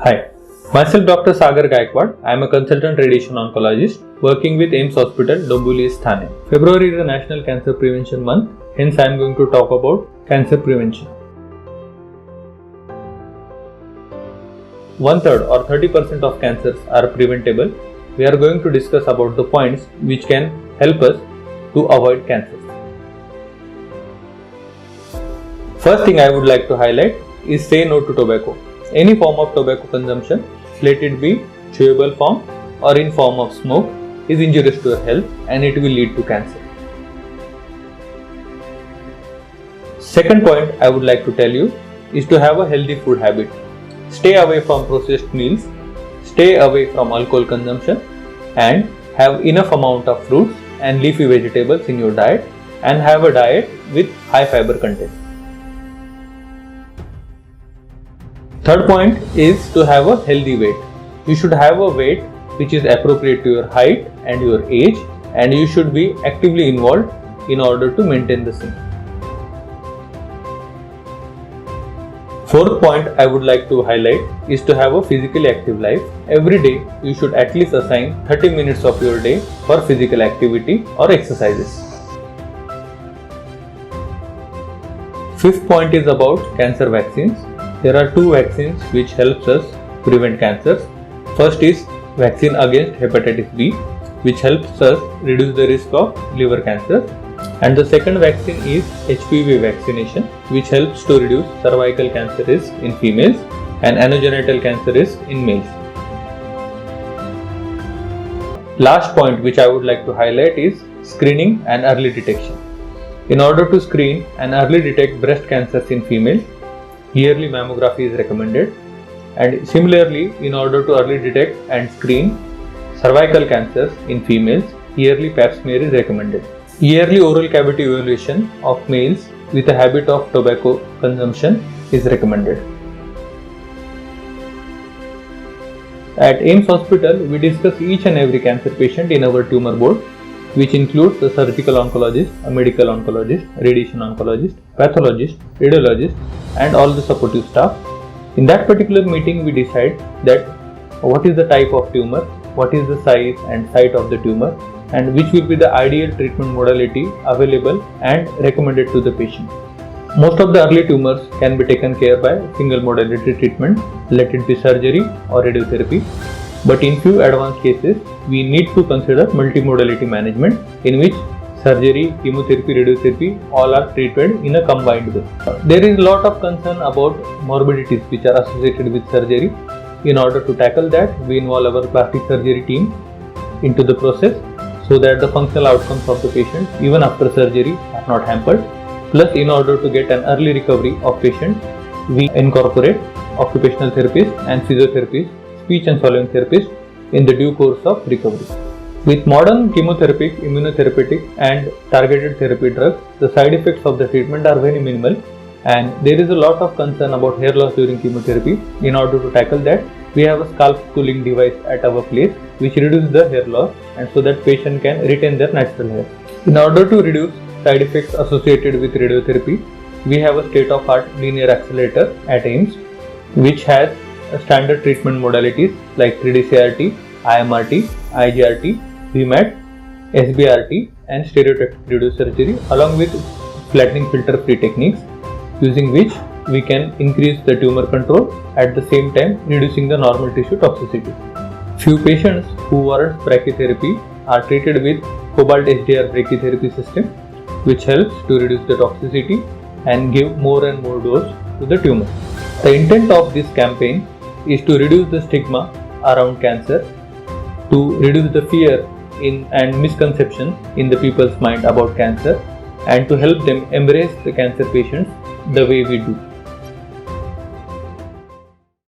Hi, myself Dr. Sagar Gaikwad. I am a consultant radiation oncologist working with AIIMS Hospital, Dombivli, Thane. February is the National Cancer Prevention Month, hence I am going to talk about cancer prevention. 1/3 or 30% of cancers are preventable. We are going to discuss about the points which can help us to avoid cancers. First thing I would like to highlight is say no to tobacco. Any form of tobacco consumption, let it be chewable form or in form of smoke, is injurious to your health and it will lead to cancer. Second point I would like to tell you is to have a healthy food habit. Stay away from processed meals, stay away from alcohol consumption and have enough amount of fruits and leafy vegetables in your diet and have a diet with high fiber content. Third point is to have a healthy weight. You should have a weight which is appropriate to your height and your age, and you should be actively involved in order to maintain the same. Fourth point I would like to highlight is to have a physically active life. Every day you should at least assign 30 minutes of your day for physical activity or exercises. Fifth point is about cancer vaccines. There are two vaccines which helps us prevent cancers. First is vaccine against hepatitis B, which helps us reduce the risk of liver cancer. And the second vaccine is HPV vaccination, which helps to reduce cervical cancer risk in females and anogenital cancer risk in males. Last point which I would like to highlight is screening and early detection. In order to screen and early detect breast cancers in females, yearly mammography is recommended, and similarly in order to early detect and screen cervical cancers in females, yearly pap smear is recommended. Yearly oral cavity evaluation of males with a habit of tobacco consumption is recommended. At AIIMS Hospital, we discuss each and every cancer patient in our tumor board, which includes the surgical oncologist, a medical oncologist, radiation oncologist, pathologist, radiologist, and all the supportive staff. In that particular meeting, we decide that what is the type of tumor, what is the size and site of the tumor, and which will be the ideal treatment modality available and recommended to the patient. Most of the early tumors can be taken care by single modality treatment, let it be surgery or radiotherapy. But in few advanced cases, we need to consider multimodality management, in which surgery, chemotherapy, radiotherapy all are treated in a combined way. There is a lot of concern about morbidities which are associated with surgery. In order to tackle that, we involve our plastic surgery team into the process so that the functional outcomes of the patient even after surgery are not hampered. Plus, in order to get an early recovery of patient, we incorporate occupational therapists and physiotherapists, speech and swallowing therapists in the due course of recovery. With modern chemotherapeutic, immunotherapeutic and targeted therapy drugs, the side effects of the treatment are very minimal, and there is a lot of concern about hair loss during chemotherapy. In order to tackle that, we have a scalp cooling device at our place which reduces the hair loss and so that patient can retain their natural hair. In order to reduce side effects associated with radiotherapy, we have a state-of-art linear accelerator at AIIMS which has standard treatment modalities like 3D CRT, IMRT, IGRT, VMAT, SBRT and stereotactic radiosurgery along with flattening filter free techniques, using which we can increase the tumor control at the same time reducing the normal tissue toxicity. Few patients who warrant brachytherapy are treated with Cobalt HDR brachytherapy system, which helps to reduce the toxicity and give more and more dose to the tumor. The intent of this campaign is to reduce the stigma around cancer, to reduce the fear and misconceptions in the people's mind about cancer, and to help them embrace the cancer patients the way we do.